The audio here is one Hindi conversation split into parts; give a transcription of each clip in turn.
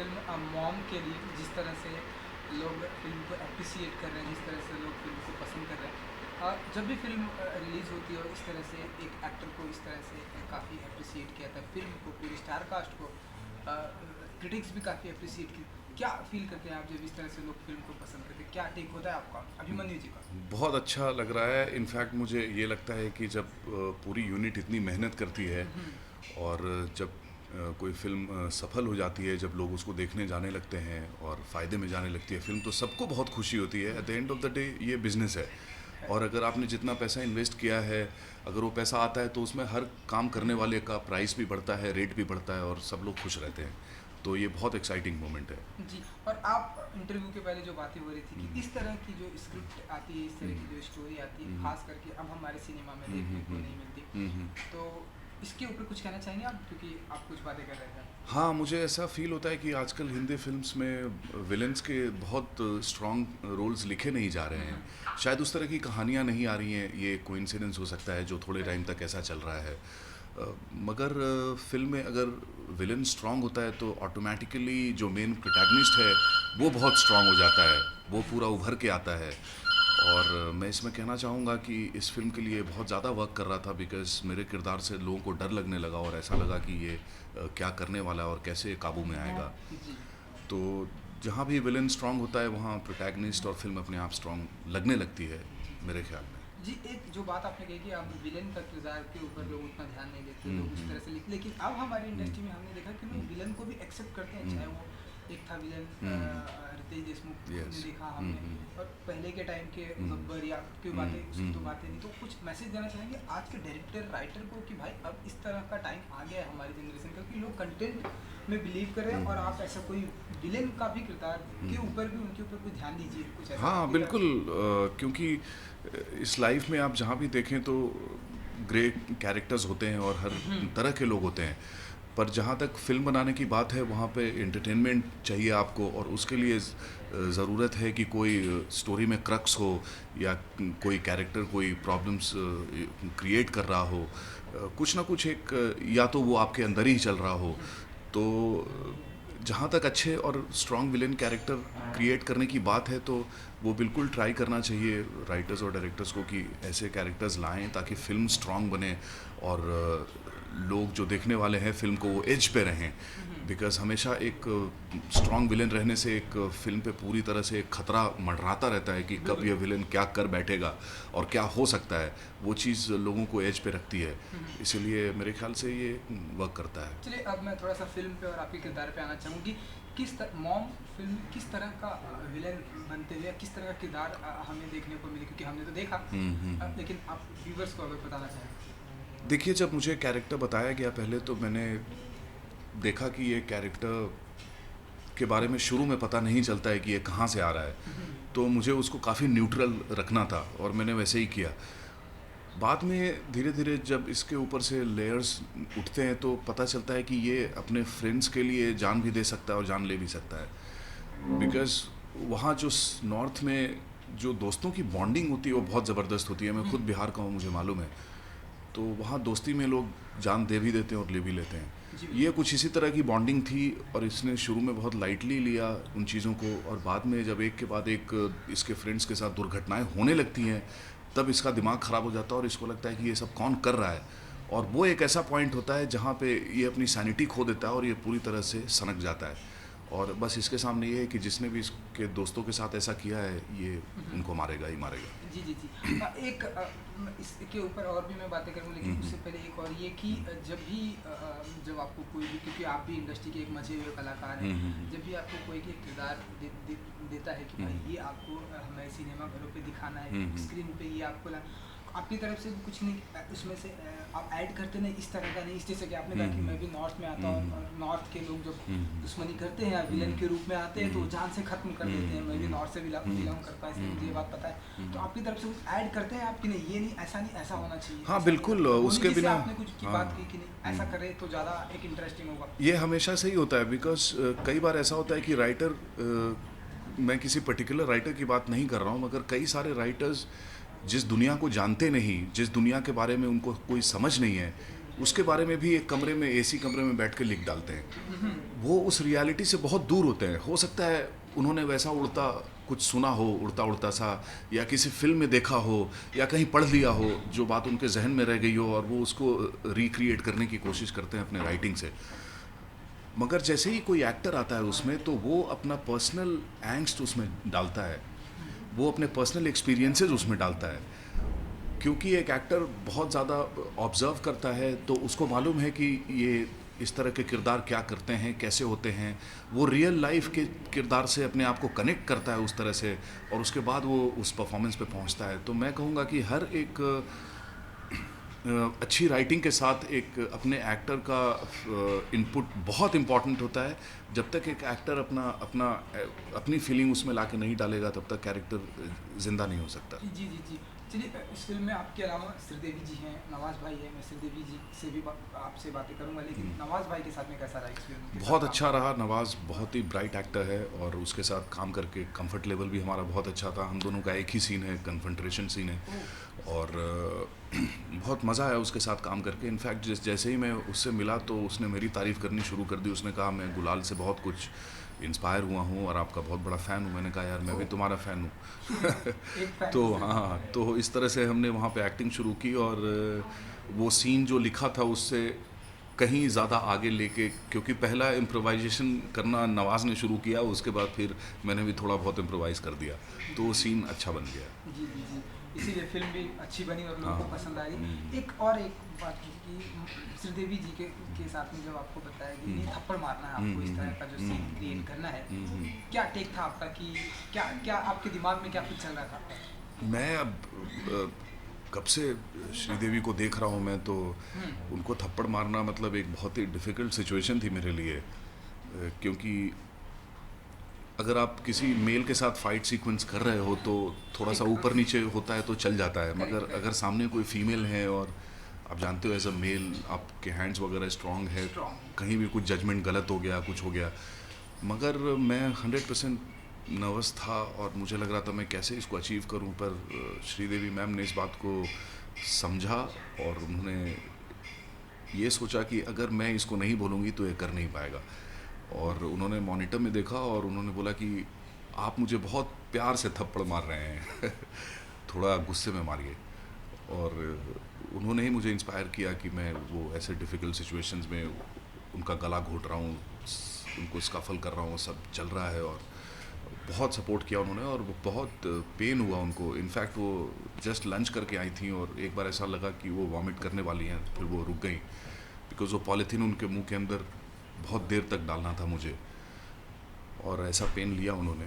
फिल्म मॉम के लिए जिस तरह से लोग फिल्म को अप्रिसिएट कर रहे हैं, जिस तरह से लोग फिल्म को पसंद कर रहे हैं, जब भी फिल्म रिलीज़ होती है और इस तरह से एक एक्टर को इस तरह से काफ़ी अप्रिसिएट किया था, फिल्म को, पूरी स्टार कास्ट को क्रिटिक्स भी काफ़ी अप्रिसिएट की। क्या फील करते हैं आप जब इस तरह से लोग फिल्म को पसंद करते हैं? क्या टेक होता है आपका, अभिमन्यु जी का? बहुत अच्छा लग रहा है। इनफैक्ट मुझे ये लगता है कि जब पूरी यूनिट इतनी मेहनत करती है और जब कोई फ़िल्म सफल हो जाती है, जब लोग उसको देखने जाने लगते हैं और फ़ायदे में जाने लगती है फ़िल्म, तो सबको बहुत खुशी होती है। At the end of the day ये बिज़नेस है और अगर आपने जितना पैसा इन्वेस्ट किया है, अगर वो पैसा आता है तो उसमें हर काम करने वाले का प्राइस भी बढ़ता है, रेट भी बढ़ता है और सब लोग खुश रहते हैं। तो ये बहुत एक्साइटिंग मोमेंट है। जी। और आप इंटरव्यू के पहले जो बातें हो रही थी कि इस तरह की जो स्क्रिप्ट आती है, इस तरह की जो स्टोरी आती है, खास करके अब हमारे सिनेमा में देखने को नहीं मिलती, तो इसके ऊपर कुछ कहना चाहेंगे आप, क्योंकि आप कुछ बातें कर रहे थे? हाँ, मुझे ऐसा फ़ील होता है कि आजकल हिंदी फ़िल्म्स में विलेन्स के बहुत स्ट्रॉन्ग रोल्स लिखे नहीं जा रहे हैं। शायद उस तरह की कहानियाँ नहीं आ रही हैं, ये कोइंसिडेंस हो सकता है जो थोड़े टाइम तक ऐसा चल रहा है। मगर फ़िल्म में अगर विलेन स्ट्रॉन्ग होता है तो ऑटोमैटिकली जो मेन प्रोटैगनिस्ट है, वो बहुत स्ट्रॉन्ग हो जाता है, वो पूरा उभर के आता है। और मैं इसमें कहना चाहूँगा कि इस फ़िल्म के लिए बहुत ज़्यादा वर्क कर रहा था बिकॉज़ मेरे किरदार से लोगों को डर लगने लगा और ऐसा लगा कि ये क्या करने वाला है और कैसे काबू में आएगा। जी। तो जहाँ भी विलेन स्ट्रॉन्ग होता है वहाँ प्रोटैगनिस्ट और फ़िल्म अपने आप स्ट्रॉन्ग लगने लगती है, जी। मेरे ख्याल में। जी, एक जो बात आपने कही कि आप विलेन का किरदार के ऊपर लोग उतना ध्यान नहीं देते, हुँ, लोग उस हुँ, तरह से लिखते, लेकिन अब हमारी हुँ, इंडस्ट्री में हमने देखा कि हुँ, लोग विलन को भी एक्सेप्ट करते हैं, हुँ, चाहे वो एक था विलन हुँ, रितेश देशमुख ने यस। देखा हुँ, हमने, हुँ, और पहले के टाइम के हुँ, गब्बर या की हुँ, बातें, उसकी हुँ, तो बातें नहीं, तो कुछ मैसेज देना चाहेंगे आज के डायरेक्टर राइटर को कि भाई अब इस तरह का टाइम आ गया है हमारी जनरेशन का कि लोग कंटेंट में बिलीव कर रहे हैं, हुँ, और आप ऐसा कोई विलेन का भी किरदार हुँ। के ऊपर भी, उनके ऊपर कोई ध्यान दीजिए, कुछ ऐसा हाँ, आपकी तरफ बिल्कुल। से? क्योंकि इस लाइफ में आप जहाँ भी देखें तो ग्रेट कैरेक्टर्स होते हैं और हर तरह के लोग होते हैं, पर जहाँ तक फ़िल्म बनाने की बात है वहाँ पे एंटरटेनमेंट चाहिए आपको और उसके लिए ज़रूरत है कि कोई स्टोरी में क्रक्स हो या कोई कैरेक्टर कोई प्रॉब्लम्स क्रिएट कर रहा हो, कुछ ना कुछ एक या तो वो आपके अंदर ही चल रहा हो। तो जहाँ तक अच्छे और स्ट्रॉन्ग विलेन कैरेक्टर क्रिएट करने की बात है तो वो बिल्कुल ट्राई करना चाहिए राइटर्स और डायरेक्टर्स को कि ऐसे कैरेक्टर्स लाएं ताकि फ़िल्म स्ट्रॉन्ग बने और लोग जो देखने वाले हैं फ़िल्म को वो एज पे रहें। बिकॉज़ हमेशा एक स्ट्रॉन्ग विलेन रहने से एक फ़िल्म पे पूरी तरह से एक खतरा मंडराता रहता है कि कब ये विलेन क्या कर बैठेगा और क्या हो सकता है। वो चीज़ लोगों को एज पे रखती है, इसीलिए मेरे ख्याल से ये वर्क करता है। चलिए, अब मैं थोड़ा सा फिल्म पे और आपके किरदार पे आना चाहूँगी। मॉम फिल्म किस तरह का विलेन बनते हुए, किस तरह का किरदार हमें देखने को मिले, क्योंकि हमने तो देखा, लेकिन आप व्यूवर्स को अगर बताना चाहें? देखिए, जब मुझे कैरेक्टर बताया गया पहले तो मैंने देखा कि ये कैरेक्टर के बारे में शुरू में पता नहीं चलता है कि ये कहाँ से आ रहा है, तो मुझे उसको काफ़ी न्यूट्रल रखना था और मैंने वैसे ही किया। बाद में धीरे धीरे जब इसके ऊपर से लेयर्स उठते हैं तो पता चलता है कि ये अपने फ्रेंड्स के लिए जान भी दे सकता है और जान ले भी सकता है। बिकॉज़ वहाँ जो नॉर्थ में जो दोस्तों की बॉन्डिंग होती है वो बहुत ज़बरदस्त होती है। मैं खुद बिहार का हूँ, मुझे मालूम है। तो वहाँ दोस्ती में लोग जान दे भी देते हैं और ले भी लेते हैं। जी। ये कुछ इसी तरह की बॉन्डिंग थी और इसने शुरू में बहुत लाइटली लिया उन चीज़ों को और बाद में जब एक के बाद एक इसके फ्रेंड्स के साथ दुर्घटनाएं होने लगती हैं तब इसका दिमाग ख़राब हो जाता है और इसको लगता है कि ये सब कौन कर रहा है। और वो एक ऐसा पॉइंट होता है जहाँ पे ये अपनी सैनिटी खो देता है और ये पूरी तरह से सनक जाता है। और बस इसके सामने ये है कि जिसने भी इसके दोस्तों के साथ ऐसा किया है ये उनको मारेगा ही मारेगा। जी, जी, जी। इसके ऊपर और भी मैं बातें करूँगा, लेकिन उससे पहले एक और ये कि जब आपको कोई भी, क्योंकि आप भी इंडस्ट्री के एक मचे हुए कलाकार हैं, जब भी आपको कोई एक किरदार देता है कि भाई ये आपको हमें सिनेमा घरों पे दिखाना है, स्क्रीन पे ये आपको आपकी तरफ से कुछ नहीं उसमें से आप ऐड करते नहीं, इस तरह का नहीं, इस जैसे कि आपने कहा कि मैं भी नॉर्थ में आता हूँ और नॉर्थ के लोग जब दुश्मनी करते हैं या विलन के रूप में आते हैं तो जान से खत्म कर देते हैं, मैं भी नॉर्थ से बिलोंग करता हूँ, इसलिए मुझे ये बात पता है। तो आपकी तरफ से कुछ ऐड करते हैं आप कि नहीं, ये नहीं, ऐसा होना चाहिए? हाँ ऐसा बिल्कुल, नहीं, उसके उन्हीं जैसे बिना आपने कुछ की हाँ बात की कि नहीं ऐसा करे तो ज़्यादा एक इंटरेस्टिंग होगा? ये हमेशा से ही होता है बिकॉज कई बार ऐसा होता है कि राइटर, मैं किसी पर्टिकुलर राइटर की बात नहीं कर रहा हूँ मगर कई सारे राइटर्स जिस दुनिया को जानते नहीं, जिस दुनिया के बारे में उनको कोई समझ नहीं है, उसके बारे में भी एक कमरे में एसी कमरे में बैठ के लिख डालते हैं। वो उस रियलिटी से बहुत दूर होते हैं। हो सकता है उन्होंने वैसा उड़ता कुछ सुना हो, उड़ता उड़ता सा, या किसी फिल्म में देखा हो, या कहीं पढ़ लिया हो जो बात उनके जहन में रह गई हो, और वो उसको रिक्रिएट करने की कोशिश करते हैं अपने राइटिंग से। मगर जैसे ही कोई एक्टर आता है उसमें, तो वो अपना पर्सनल एंग्स्ट उसमें डालता है, वो अपने पर्सनल एक्सपीरियंसेस उसमें डालता है। क्योंकि एक एक्टर बहुत ज़्यादा ऑब्ज़र्व करता है, तो उसको मालूम है कि ये इस तरह के किरदार क्या करते हैं, कैसे होते हैं। वो रियल लाइफ के किरदार से अपने आप को कनेक्ट करता है उस तरह से, और उसके बाद वो उस परफॉर्मेंस पे पहुंचता है। तो मैं कहूँगा कि हर एक अच्छी राइटिंग के साथ एक अपने एक्टर का इनपुट बहुत इम्पॉर्टेंट होता है। जब तक एक एक्टर अपनी फीलिंग उसमें ला के नहीं डालेगा, तब तक कैरेक्टर ज़िंदा नहीं हो सकता। जी जी जी। चलिए, इस फिल्म में आपके अलावा श्रीदेवी जी हैं, नवाज़ भाई हैं। मैं श्रीदेवी जी से भी आपसे बातें करूंगा, लेकिन नवाज़ भाई के साथ में कैसा रहा इस फिल्म के बहुत साथ अच्छा रहा। नवाज़ बहुत ही ब्राइट एक्टर है, और उसके साथ काम करके कंफर्ट लेवल भी हमारा बहुत अच्छा था। हम दोनों का एक ही सीन है, कन्फ्रंटेशन सीन है, और बहुत मज़ा आया उसके साथ काम करके। इनफैक्ट जैसे ही मैं उससे मिला तो उसने मेरी तारीफ़ करनी शुरू कर दी। उसने कहा मैं गुलाल से बहुत कुछ इंस्पायर हुआ हूँ और आपका बहुत बड़ा फ़ैन हूँ। मैंने कहा यार मैं भी तुम्हारा फ़ैन हूँ। एक फैन तो से। हाँ, तो इस तरह से हमने वहाँ पे एक्टिंग शुरू की, और वो सीन जो लिखा था उससे कहीं ज़्यादा आगे लेके, क्योंकि पहला इम्प्रोवाइजेशन करना नवाज़ ने शुरू किया, उसके बाद फिर मैंने भी थोड़ा बहुत इम्प्रोवाइज़ कर दिया, तो वो सीन अच्छा बन गया। जी जी जी। इसीलिए फिल्म भी अच्छी बनी और लोगों को हाँ। पसंद आई। एक बात की श्रीदेवी जी के साथ में जब आपको बताया कि ये थप्पड़ मारना है आपको, इस तरह का जो सीन क्रिएट करना है, क्या टेक था आपका? कि क्या क्या आपके दिमाग में क्या कुछ चल रहा था? मैं अब कब से श्रीदेवी को देख रहा हूँ मैं, तो उनको थप्पड़ मारना मतलब एक बहुत ही डिफ़िकल्ट सिचुएशन थी मेरे लिए, क्योंकि अगर आप किसी मेल के साथ फाइट सीक्वेंस कर रहे हो तो थोड़ा सा ऊपर नीचे होता है तो चल जाता है, मगर अगर सामने कोई फीमेल है और आप जानते हो एज अ मेल आपके हैंड्स वगैरह स्ट्रांग है, कहीं भी कुछ जजमेंट गलत हो गया, कुछ हो गया। मगर मैं 100% नर्वस था और मुझे लग रहा था मैं कैसे इसको अचीव करूं, पर श्रीदेवी मैम ने इस बात को समझा और उन्होंने ये सोचा कि अगर मैं इसको नहीं बोलूँगी तो ये कर नहीं पाएगा। और उन्होंने मॉनिटर में देखा और उन्होंने बोला कि आप मुझे बहुत प्यार से थप्पड़ मार रहे हैं थोड़ा गुस्से में मारिए। और उन्होंने ही मुझे इंस्पायर किया कि मैं वो ऐसे डिफ़िकल्ट सिचुएशंस में उनका गला घोट रहा हूँ, उनको स्कफल कर रहा हूँ, सब चल रहा है, और बहुत सपोर्ट किया उन्होंने और वो बहुत पेन हुआ उनको। इनफैक्ट वो जस्ट लंच करके आई थी और एक बार ऐसा लगा कि वो वॉमिट करने वाली हैं, फिर वो रुक गई बिकॉज़ वो पॉलीथीन उनके मुंह के अंदर बहुत देर तक डालना था मुझे, और ऐसा पेन लिया उन्होंने।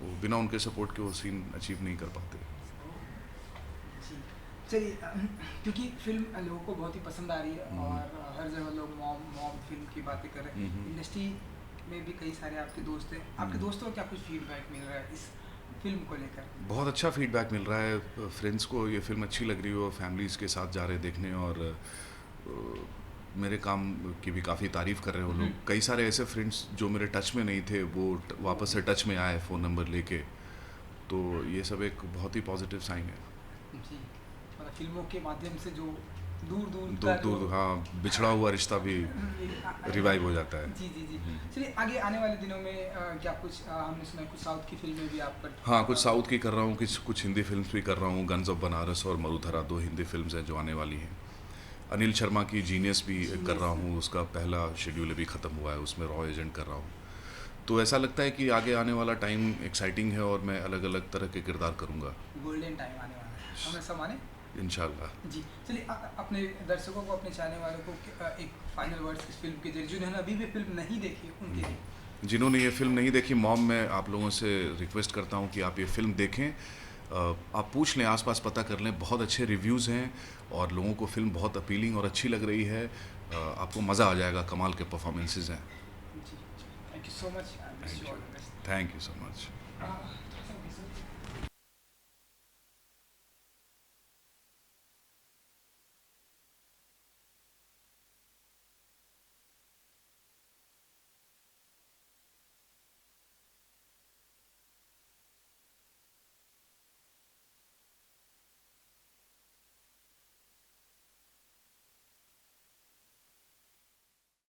वो बिना उनके सपोर्ट के वो सीन अचीव नहीं कर पाते। चलिए, क्योंकि फिल्म लोगों को बहुत ही पसंद आ रही है और हर जगह लोग मॉम मॉम फिल्म की बातें कर रहे हैं। इंडस्ट्री में भी कई सारे आपके दोस्त हैं, आपके दोस्तों को क्या कुछ फीडबैक मिल रहा है इस फिल्म को लेकर? बहुत अच्छा फीडबैक मिल रहा है। फ्रेंड्स को ये फिल्म अच्छी लग रही हो, फैमिलीज़ के साथ जा रहे देखने, और मेरे काम की भी काफ़ी तारीफ़ कर रहे हो लोग। कई सारे ऐसे फ्रेंड्स जो मेरे टच में नहीं थे वो वापस से टच में आए फ़ोन नंबर लेके, तो ये सब एक बहुत ही पॉजिटिव साइन है। जी, मतलब फिल्मों के माध्यम से जो दूर दूर हाँ, बिछड़ा हुआ रिश्ता भी रिवाइव हो जाता है। जी जी जी। चलिए, आगे आने वाले दिनों में क्या कुछ हमने सुना है कुछ साउथ की फिल्में भी आप पर? हाँ, कुछ साउथ की कर रहा हूँ, कुछ हिंदी फिल्म्स भी कर रहा हूँ। गन्स ऑफ बनारस और मरुधरा 2 हिंदी फिल्म्स हैं जो आने वाली हैं। अनिल शर्मा की जीनियस भी कर रहा हूँ, उसका पहला शेड्यूल अभी ख़त्म हुआ है, उसमें रॉ एजेंट कर रहा हूँ। तो ऐसा लगता है कि आगे आने वाला टाइम एक्साइटिंग है और मैं अलग अलग तरह के किरदार करूँगा। गोल्डन टाइम आने वाला है, हमें सब माने। इंशाल्लाह। जी। चलिए, अपने दर्शकों को, अपने चाहने वालों को एक फाइनल वर्ड्स इस फिल्म के जरिए, जिन्होंने अभी भी फिल्म नहीं देखी उनके लिए। जिन्होंने ये फिल्म नहीं देखी, मॉम, मैं आप लोगों से रिक्वेस्ट करता हूँ कि आप ये फिल्म देखें। आप पूछ लें, आसपास पता कर लें, बहुत अच्छे रिव्यूज़ हैं और लोगों को फिल्म बहुत अपीलिंग और अच्छी लग रही है। आपको मज़ा आ जाएगा, कमाल के परफॉर्मेंसेस हैं। जी, thank you so much. Thank you so much.